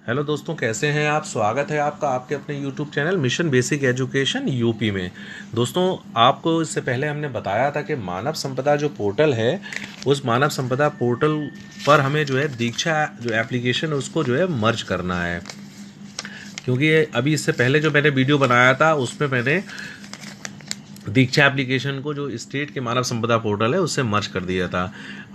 Hello दोस्तों, कैसे हैं आप। स्वागत है आपका आपके अपने YouTube channel mission basic education UP में। दोस्तों, आपको इससे पहले हमने बताया था कि मानव संपदा जो पोर्टल है, उस मानव संपदा पोर्टल पर हमें जो है दीक्षा जो एप्लीकेशन है उसको जो है मर्ज करना है। क्योंकि अभी इससे पहले जो मैंने वीडियो बनाया था उसमें मैंने दीक्षा एप्लीकेशन को जो स्टेट के मानव संपदा पोर्टल है उससे मर्ज कर दिया था।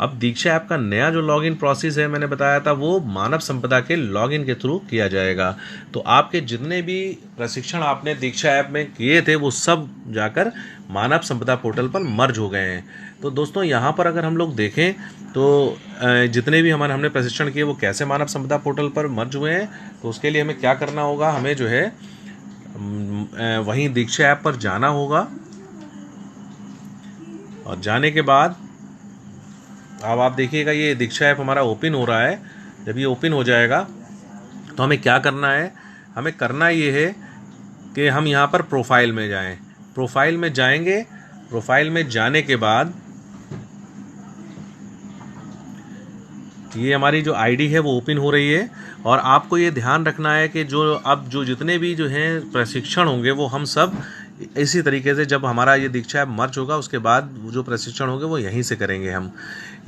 अब दीक्षा ऐप का नया जो लॉगिन प्रोसेस है, मैंने बताया था, वो मानव संपदा के लॉगिन के थ्रू किया जाएगा। तो आपके जितने भी प्रशिक्षण आपने दीक्षा ऐप में किए थे वो सब जाकर मानव संपदा पोर्टल पर मर्ज हो गए हैं। तो दोस्तों, यहाँ पर अगर हम लोग देखें तो जितने भी हमने प्रशिक्षण किए वो कैसे मानव संपदा पोर्टल पर मर्ज हुए हैं। तो उसके लिए हमें क्या करना होगा, हमें जो है वहीं दीक्षा ऐप पर जाना होगा। और जाने के बाद अब आप देखिएगा ये दीक्षा ऐप हमारा ओपन हो रहा है। जब ये ओपन हो जाएगा तो हमें क्या करना है, हमें करना ये है कि हम यहाँ पर प्रोफाइल में जाएं। प्रोफाइल में जाएंगे। प्रोफाइल में जाने के बाद ये हमारी जो आईडी है वो ओपन हो रही है। और आपको ये ध्यान रखना है कि जो जितने भी जो हैं प्रशिक्षण होंगे वो हम सब इसी तरीके से, जब हमारा ये दीक्षा ऐप मर्ज होगा उसके बाद जो प्रशिक्षण होंगे वो यहीं से करेंगे हम।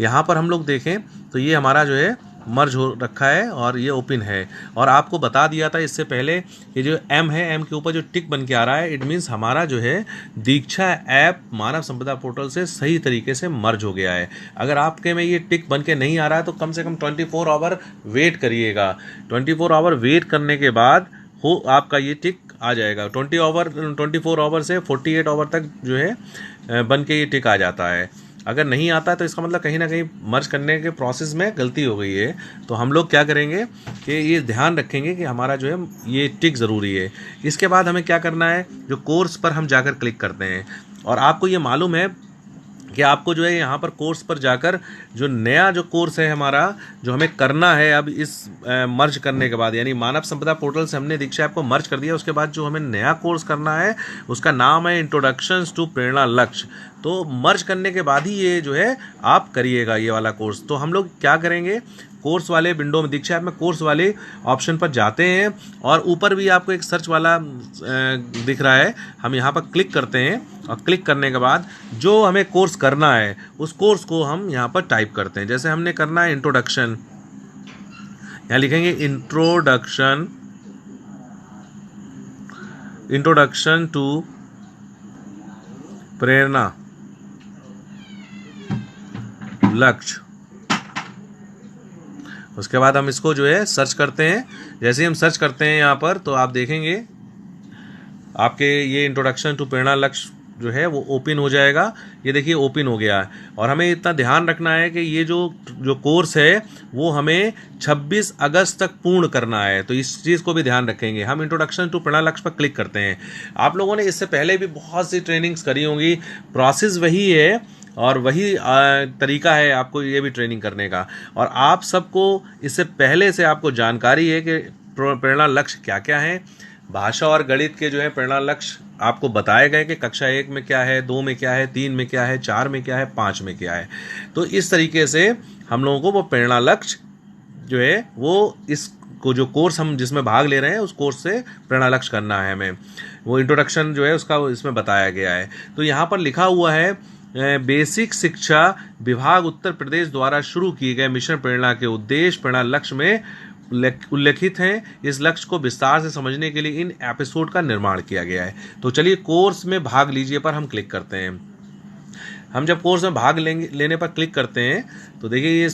यहाँ पर हम लोग देखें तो ये हमारा जो है मर्ज हो रखा है और ये ओपन है। और आपको बता दिया था इससे पहले, ये जो एम है, एम के ऊपर जो टिक बन के आ रहा है, इट मीन्स हमारा जो है दीक्षा ऐप मानव संपदा पोर्टल से सही तरीके से मर्ज हो गया है। अगर आपके में ये टिक बन के नहीं आ रहा है तो कम से कम 24 आवर वेट करिएगा। 24 आवर वेट करने के बाद हो आपका ये टिक आ जाएगा। 24 आवर से 48 आवर तक जो है बन के ये टिक आ जाता है। अगर नहीं आता है तो इसका मतलब कहीं ना कहीं मर्ज करने के प्रोसेस में गलती हो गई है। तो हम लोग क्या करेंगे कि ये ध्यान रखेंगे कि हमारा जो है ये टिक ज़रूरी है। इसके बाद हमें क्या करना है, जो कोर्स पर हम जाकर क्लिक करते हैं। और आपको ये मालूम है कि आपको जो है यहाँ पर कोर्स पर जाकर जो नया जो कोर्स है हमारा, जो हमें करना है अब इस मर्ज करने के बाद, यानी मानव संपदा पोर्टल से हमने दीक्षा ऐप को मर्ज कर दिया, उसके बाद जो हमें नया कोर्स करना है उसका नाम है इंट्रोडक्शंस टू प्रेरणा लक्ष्य। तो मर्ज करने के बाद ही ये जो है आप करिएगा ये वाला कोर्स। तो हम लोग क्या करेंगे, कोर्स वाले विंडो में दीक्षा ऐप में कोर्स वाले ऑप्शन पर जाते हैं और ऊपर भी आपको एक सर्च वाला दिख रहा है, हम यहाँ पर क्लिक करते हैं। और क्लिक करने के बाद जो हमें कोर्स करना है उस कोर्स को हम यहाँ पर टाइप करते हैं। जैसे हमने करना है इंट्रोडक्शन, यहाँ लिखेंगे इंट्रोडक्शन टू प्रेरणा लक्ष्य। उसके बाद हम इसको जो है सर्च करते हैं। जैसे ही हम सर्च करते हैं यहाँ पर तो आप देखेंगे आपके ये इंट्रोडक्शन टू प्रेरणा लक्ष्य जो है वो ओपन हो जाएगा। ये देखिए ओपन हो गया है। और हमें इतना ध्यान रखना है कि ये जो कोर्स है वो हमें 26 अगस्त तक पूर्ण करना है। तो इस चीज़ को भी ध्यान रखेंगे। हम इंट्रोडक्शन टू प्रेरणा लक्ष्य पर क्लिक करते हैं। आप लोगों ने इससे पहले भी बहुत सी ट्रेनिंग्स करी होंगी, प्रोसेस वही है और वही तरीका है आपको ये भी ट्रेनिंग करने का। और आप सबको इससे पहले से आपको जानकारी है कि प्रेरणा लक्ष्य क्या क्या है। भाषा और गणित के जो है प्रेरणा लक्ष्य आपको बताए गए कि कक्षा 1 में क्या है, 2 में क्या है, 3 में क्या है, 4 में क्या है, 5 में क्या है। तो इस तरीके से हम लोगों को वो प्रेरणा लक्ष्य जो है वो इसको जो कोर्स हम जिसमें भाग ले रहे हैं उस कोर्स से प्रेरणा लक्ष्य करना है हमें। वो इंट्रोडक्शन जो है उसका इसमें बताया गया है। तो यहाँ पर लिखा हुआ है बेसिक शिक्षा विभाग उत्तर प्रदेश द्वारा शुरू किए गए मिशन प्रेरणा के उद्देश्य प्रेरणा लक्ष्य में उल्लेखित हैं। इस लक्ष्य को विस्तार से समझने के लिए इन एपिसोड का निर्माण किया गया है। तो चलिए कोर्स में भाग लीजिए पर हम क्लिक करते हैं। हम जब कोर्स में भाग लेने पर क्लिक करते हैं तो देखिए ये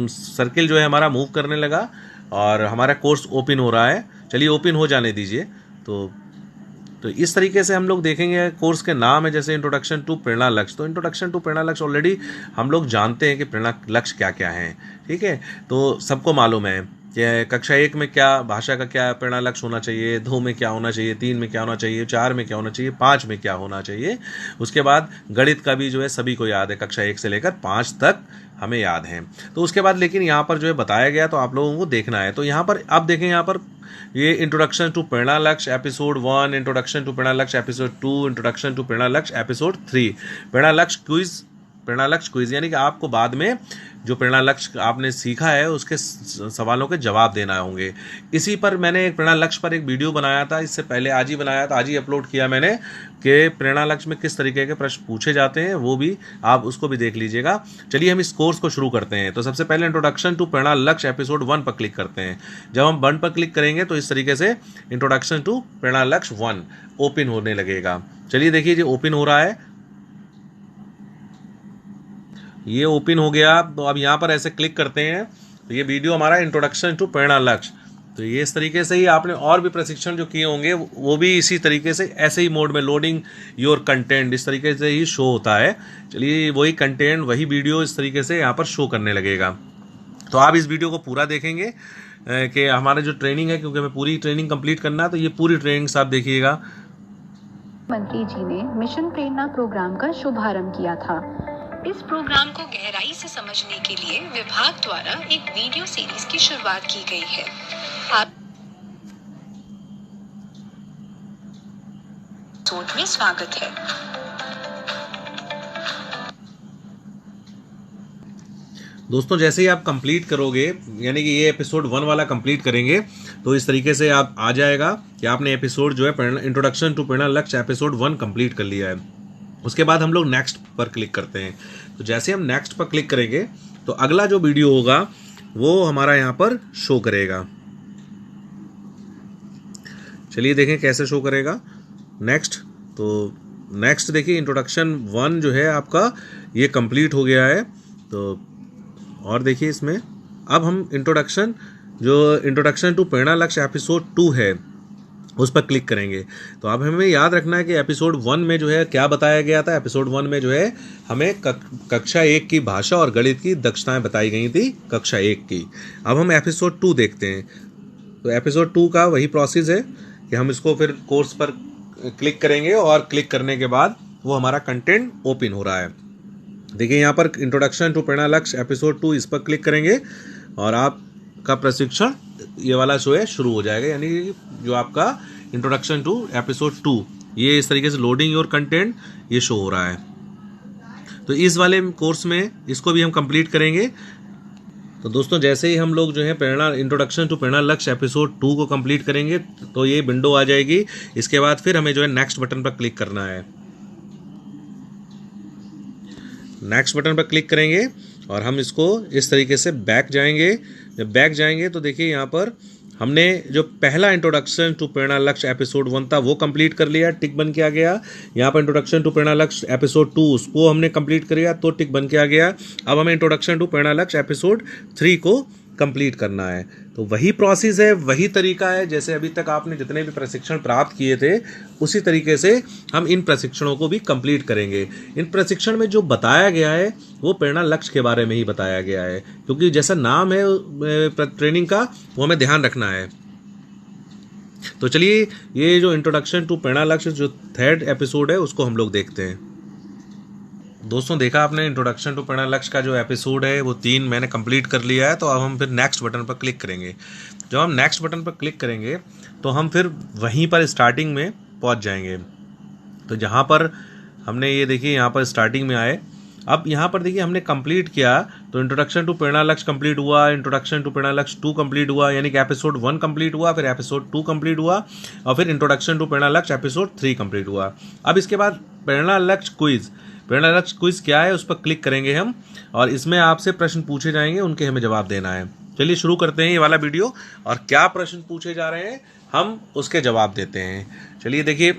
सर्किल जो है हमारा मूव करने लगा और हमारा कोर्स ओपन हो रहा है। चलिए ओपन हो जाने दीजिए। तो इस तरीके से हम लोग देखेंगे। कोर्स के नाम है जैसे इंट्रोडक्शन टू प्रेरणा लक्ष्य। तो इंट्रोडक्शन टू प्रेरणा लक्ष्य ऑलरेडी हम लोग जानते हैं कि प्रेरणा लक्ष्य क्या क्या है, ठीक है। तो सबको मालूम है कि कक्षा 1 में क्या भाषा का क्या प्रेरणा लक्ष्य होना चाहिए, 2 में क्या होना चाहिए, 3 में क्या होना चाहिए, 4 में क्या होना चाहिए, 5 में क्या होना चाहिए। उसके बाद गणित का भी जो है सभी को याद है, कक्षा 1 से लेकर 5 तक हमें याद है। तो उसके बाद लेकिन यहाँ पर जो है बताया गया तो आप लोगों को देखना है। तो यहाँ पर आप देखें, यहाँ पर ये इंट्रोडक्शन टू प्रेरणा लक्ष्य एपिसोड 1, इंट्रोडक्शन टू प्रेरणा लक्ष्य एपिसोड 2, इंट्रोडक्शन टू प्रेरणा लक्ष्य एपिसोड 3, प्रेरणा लक्ष्य क्विज यानी कि आपको बाद में जो प्रेरणा लक्ष्य आपने सीखा है उसके सवालों के जवाब देना होंगे। इसी पर मैंने एक प्रेरणा लक्ष्य पर एक वीडियो बनाया था, इससे पहले आज ही बनाया था, आज ही अपलोड किया मैंने, कि प्रेरणा लक्ष्य में किस तरीके के प्रश्न पूछे जाते हैं, वो भी आप उसको भी देख लीजिएगा। चलिए हम इस कोर्स को शुरू करते हैं। तो सबसे पहले इंट्रोडक्शन टू प्रेरणा लक्ष्य एपिसोड 1 पर क्लिक करते हैं। जब हम 1 पर क्लिक करेंगे तो इस तरीके से इंट्रोडक्शन टू प्रेरणा लक्ष्य 1 ओपन होने लगेगा। चलिए देखिए ये ओपन हो रहा है, ये ओपन हो गया। तो अब यहाँ पर ऐसे क्लिक करते हैं तो ये वीडियो हमारा इंट्रोडक्शन टू प्रेरणा लक्ष्य। तो ये इस तरीके से ही आपने और भी प्रशिक्षण जो किए होंगे वो भी इसी तरीके से ऐसे ही मोड में लोडिंग योर कंटेंट इस तरीके से ही शो होता है। चलिए वही कंटेंट वही वीडियो इस तरीके से यहाँ पर शो करने लगेगा। तो आप इस वीडियो को पूरा देखेंगे कि हमारा जो ट्रेनिंग है, क्योंकि हमें पूरी ट्रेनिंग कंप्लीट करना है, तो ये पूरी ट्रेनिंग आप देखिएगा। मंत्री जी ने मिशन प्रेरणा प्रोग्राम का शुभारंभ किया था। इस प्रोग्राम को गहराई से समझने के लिए विभाग द्वारा एक वीडियो सीरीज की शुरुआत की गई है। आप में स्वागत है। दोस्तों जैसे ही आप कंप्लीट करोगे, यानी कि ये एपिसोड 1 वाला कंप्लीट करेंगे, तो इस तरीके से आप आ जाएगा कि आपने एपिसोड जो है इंट्रोडक्शन टू प्रेरणा लक्ष्य एपिसोड 1 कंप्लीट कर लिया है। उसके बाद हम लोग नेक्स्ट पर क्लिक करते हैं। तो जैसे हम नेक्स्ट पर क्लिक करेंगे तो अगला जो वीडियो होगा वो हमारा यहाँ पर शो करेगा। चलिए देखें कैसे शो करेगा नेक्स्ट। तो नेक्स्ट देखिए इंट्रोडक्शन 1 जो है आपका ये कंप्लीट हो गया है। तो और देखिए इसमें अब हम इंट्रोडक्शन टू प्रेरणा लक्ष्य एपिसोड 2 है उस पर क्लिक करेंगे। तो अब हमें याद रखना है कि एपिसोड 1 में जो है क्या बताया गया था। एपिसोड 1 में जो है हमें कक्षा 1 की भाषा और गणित की दक्षताएं बताई गई थी, कक्षा 1 की। अब हम एपिसोड 2 देखते हैं। तो एपिसोड 2 का वही प्रोसेस है कि हम इसको फिर कोर्स पर क्लिक करेंगे और क्लिक करने के बाद वो हमारा कंटेंट ओपन हो रहा है। देखिए यहाँ पर इंट्रोडक्शन टू प्रेरणा लक्ष्य एपिसोड 2 इस पर क्लिक करेंगे और आपका प्रशिक्षण ये वाला शो है शुरू हो जाएगा, यानी जो आपका इंट्रोडक्शन टू एपिसोड 2 ये इस तरीके से लोडिंग योर कंटेंट ये शो हो रहा है। तो इस वाले कोर्स में इसको भी हम कंप्लीट करेंगे। तो दोस्तों जैसे ही हम लोग जो है प्रेरणा इंट्रोडक्शन टू प्रेरणा लक्ष्य एपिसोड 2 को कंप्लीट करेंगे तो ये विंडो आ जाएगी। इसके बाद फिर हमें जो है नेक्स्ट बटन पर क्लिक करना है। नेक्स्ट बटन पर क्लिक करेंगे और हम इसको इस तरीके से बैक जाएंगे। जब बैक जाएंगे तो देखिए यहाँ पर हमने जो पहला इंट्रोडक्शन टू प्रेरणा लक्ष्य एपिसोड 1 था वो कंप्लीट कर लिया, टिक बन के आ गया। यहाँ पर इंट्रोडक्शन टू प्रेरणा लक्ष्य एपिसोड 2 उसको हमने कंप्लीट कर लिया तो टिक बन के आ गया। अब हमें इंट्रोडक्शन टू प्रेरणा लक्ष्य एपिसोड 3 को कंप्लीट करना है। तो वही प्रोसेस है, वही तरीका है जैसे अभी तक आपने जितने भी प्रशिक्षण प्राप्त किए थे उसी तरीके से हम इन प्रशिक्षणों को भी कंप्लीट करेंगे। इन प्रशिक्षण में जो बताया गया है वो प्रेरणा लक्ष्य के बारे में ही बताया गया है, क्योंकि जैसा नाम है ट्रेनिंग का वो हमें ध्यान रखना है। तो चलिए ये जो इंट्रोडक्शन टू प्रेरणा लक्ष्य जो 3rd एपिसोड है उसको हम लोग देखते हैं। दोस्तों देखा आपने इंट्रोडक्शन टू प्रेरणा लक्ष्य का जो एपिसोड है वो 3 मैंने कंप्लीट कर लिया है। तो अब हम फिर नेक्स्ट बटन पर क्लिक करेंगे। जब हम नेक्स्ट बटन पर क्लिक करेंगे तो हम फिर वहीं पर स्टार्टिंग में पहुंच जाएंगे। तो जहां पर हमने ये देखिए यहाँ पर स्टार्टिंग में आए, अब यहाँ पर देखिए हमने कंप्लीट किया तो इंट्रोडक्शन टू प्रेरणा लक्ष्य कंप्लीट हुआ, इंट्रोडक्शन टू प्रेरणा लक्ष्य 2 कंप्लीट हुआ, यानी कि एपिसोड 1 कंप्लीट हुआ, फिर एपिसोड 2 कंप्लीट हुआ और फिर इंट्रोडक्शन टू प्रेरणा लक्ष्य एपिसोड 3 कंप्लीट हुआ। अब इसके बाद प्रेरणा लक्ष्य क्विज, प्रेरणा लक्ष्य क्विज क्या है उस पर क्लिक करेंगे हम और इसमें आपसे प्रश्न पूछे जाएंगे, उनके हमें जवाब देना है। चलिए शुरू करते हैं ये वाला वीडियो और क्या प्रश्न पूछे जा रहे हैं हम उसके जवाब देते हैं। चलिए देखिए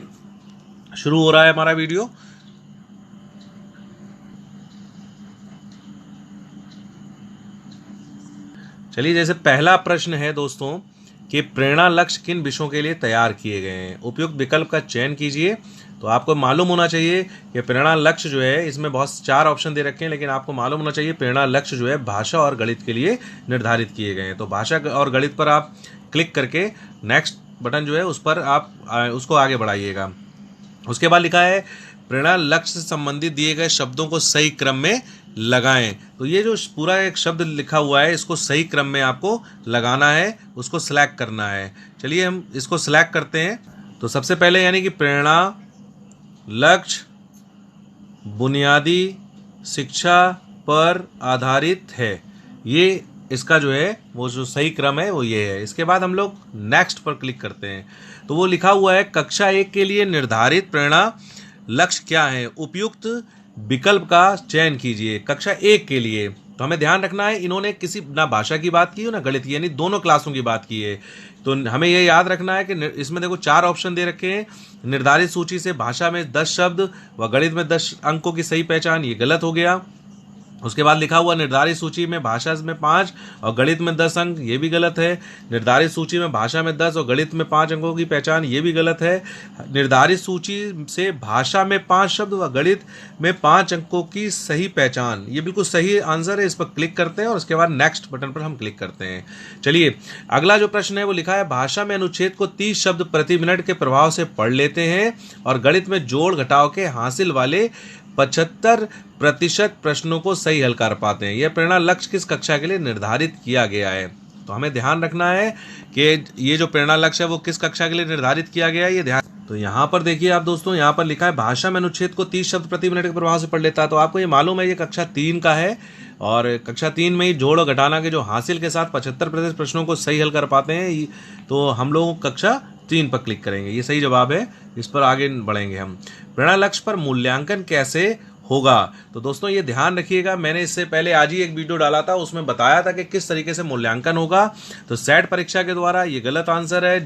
शुरू हो रहा है हमारा वीडियो। चलिए जैसे पहला प्रश्न है दोस्तों कि प्रेरणा लक्ष्य किन विषयों के लिए तैयार किए गए हैं, उपयुक्त विकल्प का चयन कीजिए। तो आपको मालूम होना चाहिए कि प्रेरणा लक्ष्य जो है इसमें बहुत 4 ऑप्शन दे रखे हैं, लेकिन आपको मालूम होना चाहिए प्रेरणा लक्ष्य जो है भाषा और गणित के लिए निर्धारित किए गए हैं। तो भाषा और गणित पर आप क्लिक करके नेक्स्ट बटन जो है उस पर आप उसको आगे बढ़ाइएगा। उसके बाद लिखा है प्रेरणा लक्ष्य से संबंधित दिए गए शब्दों को सही क्रम में लगाएं। तो ये जो पूरा एक शब्द लिखा हुआ है इसको सही क्रम में आपको लगाना है, उसको सिलेक्ट करना है। चलिए हम इसको सिलेक्ट करते हैं। तो सबसे पहले यानी कि प्रेरणा लक्ष्य बुनियादी शिक्षा पर आधारित है। ये इसका जो है वो जो सही क्रम है वो ये है। इसके बाद हम लोग नेक्स्ट पर क्लिक करते हैं तो वो लिखा हुआ है कक्षा 1 के लिए निर्धारित प्रेरणा लक्ष्य क्या है, उपयुक्त विकल्प का चयन कीजिए। कक्षा 1 के लिए तो हमें ध्यान रखना है इन्होंने किसी ना भाषा की बात की है ना गणित की, यानी दोनों क्लासों की बात की है। तो हमें ये याद रखना है कि इसमें देखो 4 ऑप्शन दे रखे हैं। निर्धारित सूची से भाषा में 10 शब्द व गणित में 10 अंकों की सही पहचान, ये गलत हो गया। उसके बाद लिखा हुआ निर्धारित सूची में भाषा में 5 और गणित में 10 अंक, ये भी गलत है। निर्धारित सूची में भाषा में 10 और गणित में 5 अंकों की पहचान, ये भी गलत है। निर्धारित सूची से भाषा में 5 शब्द व गणित में 5 अंकों की सही पहचान, ये बिल्कुल सही आंसर है। इस पर क्लिक करते हैं और उसके बाद नेक्स्ट बटन पर हम क्लिक करते हैं। चलिए अगला जो प्रश्न है वो लिखा है भाषा में अनुच्छेद को 30 शब्द प्रति मिनट के प्रभाव से पढ़ लेते हैं और गणित में जोड़ घटाव के हासिल वाले 75% प्रश्नों को सही हल कर पाते हैं। यह प्रेरणा लक्ष्य किस कक्षा के लिए निर्धारित किया गया है। तो हमें ध्यान रखना है कि ये जो प्रेरणा लक्ष्य है वो किस कक्षा के लिए निर्धारित किया गया है, ये ध्यान। तो यहाँ पर देखिए आप दोस्तों, यहाँ पर लिखा है भाषा में अनुच्छेद को 30 शब्द प्रति मिनट के प्रभाव से पढ़ लेता है। तो आपको ये मालूम है ये कक्षा 3 का है और कक्षा 3 में ही जोड़ और घटाना के जो हासिल के साथ 75% प्रश्नों को सही हल कर पाते हैं। तो हम लोग कक्षा 3 पर क्लिक करेंगे, ये सही जवाब है। इस पर आगे बढ़ेंगे हम। प्रेरणा लक्ष्य पर मूल्यांकन कैसे होगा। तो दोस्तों ये ध्यान रखिएगा, मैंने इससे पहले आज ही एक वीडियो डाला था, उसमें बताया था कि किस तरीके से मूल्यांकन होगा। तो सेट परीक्षा के द्वारा, ये गलत आंसर है।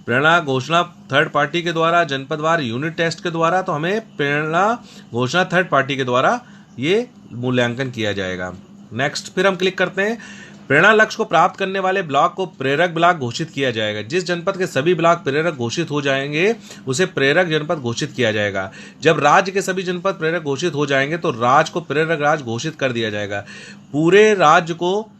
प्रेरणा घोषणा थर्ड पार्टी के द्वारा, जनपदवार यूनिट टेस्ट के द्वारा। तो हमें प्रेरणा घोषणा थर्ड पार्टी के द्वारा ये मूल्यांकन किया जाएगा। नेक्स्ट फिर हम क्लिक करते हैं। प्रेरणा लक्ष्य को प्राप्त करने वाले ब्लॉक को प्रेरक ब्लॉक घोषित किया जाएगा। जिस जनपद के सभी ब्लॉक प्रेरक घोषित हो जाएंगे उसे प्रेरक जनपद घोषित किया जाएगा। जब राज्य के सभी जनपद प्रेरक घोषित हो जाएंगे तो राज्य को प्रेरक राज्य घोषित कर दिया जाएगा। पूरे राज्य को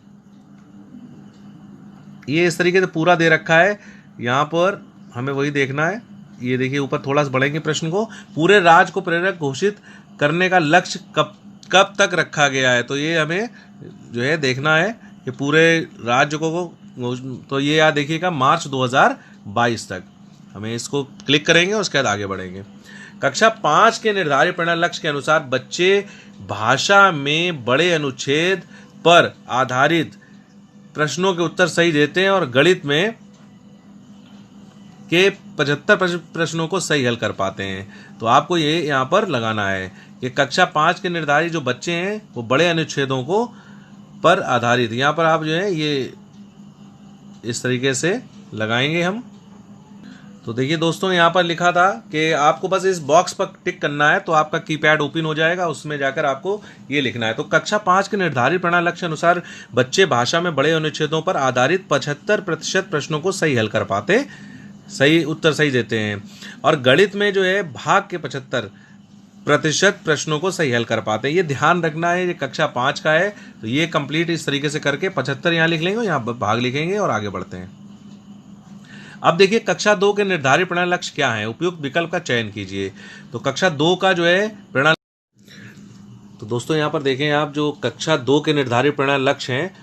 ये इस तरीके से पूरा दे रखा है, यहाँ पर हमें वही देखना है। ये देखिए ऊपर थोड़ा सा बढ़ेंगे प्रश्न को, पूरे राज्य को प्रेरक घोषित करने का लक्ष्य कब तक रखा गया है। तो ये हमें जो है देखना है कि पूरे राज्य को, तो ये याद देखिएगा मार्च 2022 तक। हमें इसको क्लिक करेंगे और उसके बाद आगे बढ़ेंगे। कक्षा 5 के निर्धारित प्रेरणा लक्ष्य के अनुसार बच्चे भाषा में बड़े अनुच्छेद पर आधारित प्रश्नों के उत्तर सही देते हैं और गणित में के 75 प्रश्नों को सही हल कर पाते हैं। तो आपको ये यहाँ पर लगाना है कि कक्षा 5 के निर्धारित जो बच्चे हैं वो बड़े अनुच्छेदों को पर आधारित, यहाँ पर आप जो है ये इस तरीके से लगाएंगे हम। तो देखिए दोस्तों यहाँ पर लिखा था कि आपको बस इस बॉक्स पर टिक करना है तो आपका कीपैड ओपन हो जाएगा, उसमें जाकर आपको ये लिखना है। तो कक्षा 5 के निर्धारित प्रेरणा लक्ष्य अनुसार बच्चे भाषा में बड़े अनुच्छेदों पर आधारित 75% प्रश्नों को सही हल कर पाते, सही उत्तर सही देते हैं और गणित में जो है भाग के 75% प्रश्नों को सही हल कर पाते हैं। ये ध्यान रखना है, ये कक्षा 5 का है। तो ये कंप्लीट इस तरीके से करके 75 यहाँ लिख लेंगे, यहाँ भाग लिखेंगे और आगे बढ़ते हैं। अब देखिए कक्षा 2 के निर्धारित प्रेरणा लक्ष्य क्या है, उपयुक्त विकल्प का चयन कीजिए। तो कक्षा 2 का जो है प्रेरणा, तो दोस्तों यहाँ पर देखें आप, जो कक्षा 2 के निर्धारित प्रेरणा लक्ष्य हैं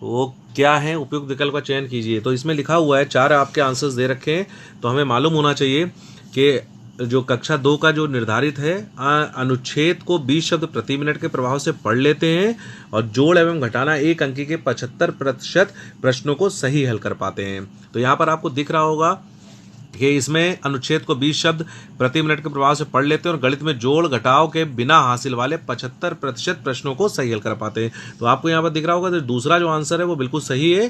वो क्या है, उपयुक्त विकल्प का चयन कीजिए। तो इसमें लिखा हुआ है 4 आपके आंसर्स दे रखे हैं। तो हमें मालूम होना चाहिए कि जो कक्षा 2 का जो निर्धारित है, अनुच्छेद को 20 शब्द प्रति मिनट के प्रभाव से पढ़ लेते हैं और जोड़ एवं घटाना 1 अंकी के 75% प्रश्नों को सही हल कर पाते हैं। तो यहाँ पर आपको दिख रहा होगा कि इसमें अनुच्छेद को 20 शब्द प्रति मिनट के प्रभाव से पढ़ लेते हैं और गणित में जोड़ घटाव के बिना हासिल वाले 75% प्रश्नों को सही हल कर पाते हैं। तो आपको यहाँ पर दिख रहा होगा तो दूसरा जो आंसर है वो बिल्कुल सही है,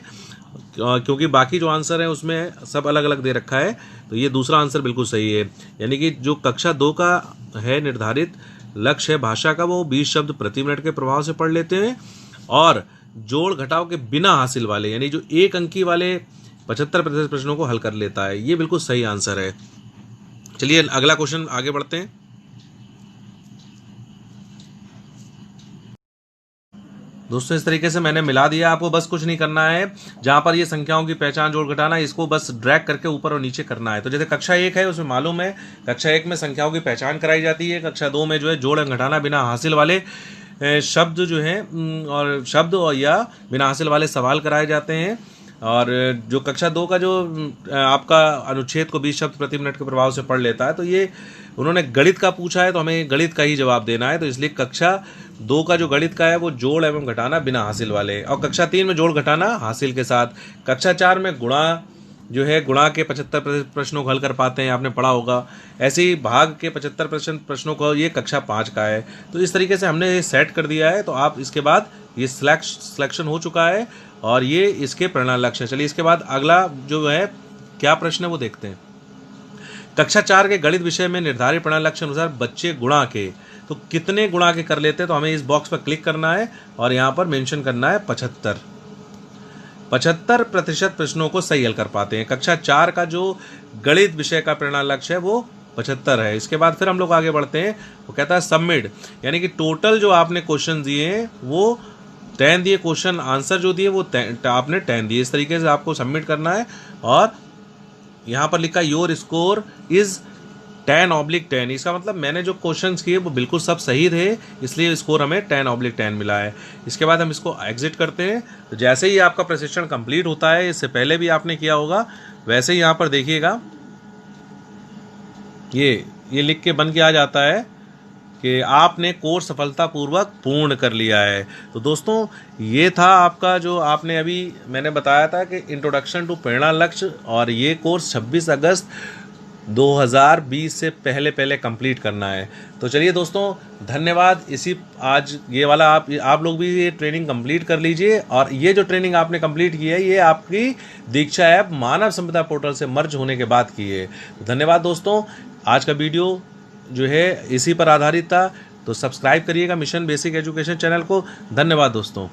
क्योंकि बाकी जो आंसर है उसमें सब अलग अलग दे रखा है। तो ये दूसरा आंसर बिल्कुल सही है, यानी कि जो कक्षा 2 का है निर्धारित लक्ष्य है भाषा का, वो 20 शब्द प्रति मिनट के प्रभाव से पढ़ लेते हैं और जोड़ घटाव के बिना हासिल वाले, यानी जो 1 अंकी वाले 75% प्रश्नों को हल कर लेता है। ये बिल्कुल सही आंसर है। चलिए अगला क्वेश्चन आगे बढ़ते हैं। दोस्तों इस तरीके से मैंने मिला दिया, आपको बस कुछ नहीं करना है। जहां पर ये संख्याओं की पहचान जोड़ घटाना, इसको बस ड्रैग करके ऊपर और नीचे करना है। तो जैसे कक्षा 1 है उसमें मालूम है कक्षा 1 में संख्याओं की पहचान कराई जाती है, कक्षा 2 में जो है जोड़ घटाना बिना हासिल वाले शब्द जो हैं और शब्द और या बिना हासिल वाले सवाल कराए जाते हैं। और जो कक्षा 2 का जो आपका अनुच्छेद को 20 शब्द प्रति मिनट के प्रभाव से पढ़ लेता है, तो ये उन्होंने गणित का पूछा है तो हमें गणित का ही जवाब देना है। तो इसलिए कक्षा 2 का जो गणित का है वो जोड़ एवं घटाना बिना हासिल वाले, और कक्षा 3 में जोड़ घटाना हासिल के साथ। कक्षा 4 में गुणा जो है गुणा के 75 प्रश्नों को हल कर पाते हैं, आपने पढ़ा होगा। ऐसे ही भाग के 75% प्रश्नों को ये कक्षा 5 का है। तो इस तरीके से हमने ये सेट कर दिया है। तो आप इसके बाद ये सिलेक्शन हो चुका है और ये इसके परिणाम लक्ष्य है। चलिए इसके बाद अगला जो है क्या प्रश्न है वो देखते हैं। कक्षा 4 के गणित विषय में निर्धारित परिणाम लक्ष्य अनुसार बच्चे गुणा के तो कितने गुणा के कर लेते हैं, तो हमें इस बॉक्स पर क्लिक करना है और यहाँ पर मेंशन करना है 75% प्रश्नों को सही हल कर पाते हैं। कक्षा 4 का जो गणित विषय का परिणाम लक्ष्य है वो 75 है। इसके बाद फिर हम लोग आगे बढ़ते हैं। वो कहता है सबमिट, यानी कि टोटल जो आपने क्वेश्चन दिए हैं वो 10 दिए, क्वेश्चन आंसर जो दिए वो आपने 10 दिए। इस तरीके से आपको सबमिट करना है और यहाँ पर लिखा योर स्कोर इज 10/10। इसका मतलब मैंने जो क्वेश्चंस किए वो बिल्कुल सब सही थे, इसलिए स्कोर हमें 10/10 मिला है। इसके बाद हम इसको एग्जिट करते हैं। तो जैसे ही आपका प्रशिक्षण कंप्लीट होता है, इससे पहले भी आपने किया होगा, वैसे ही यहाँ पर देखिएगा ये लिख के बन के आ जाता है कि आपने कोर्स सफलतापूर्वक पूर्ण कर लिया है। तो दोस्तों ये था आपका जो आपने अभी मैंने बताया था कि इंट्रोडक्शन टू प्रेरणा लक्ष्य, और ये कोर्स 26 अगस्त 2020 से पहले कंप्लीट करना है। तो चलिए दोस्तों धन्यवाद। इसी आज ये वाला आप लोग भी ये ट्रेनिंग कंप्लीट कर लीजिए, और ये जो ट्रेनिंग आपने कंप्लीट की है ये आपकी दीक्षा ऐप मानव संपदा पोर्टल से मर्ज होने के बाद की है। तो धन्यवाद दोस्तों। आज का वीडियो जो है इसी पर आधारित था, तो सब्सक्राइब करिएगा मिशन बेसिक एजुकेशन चैनल को। धन्यवाद दोस्तों।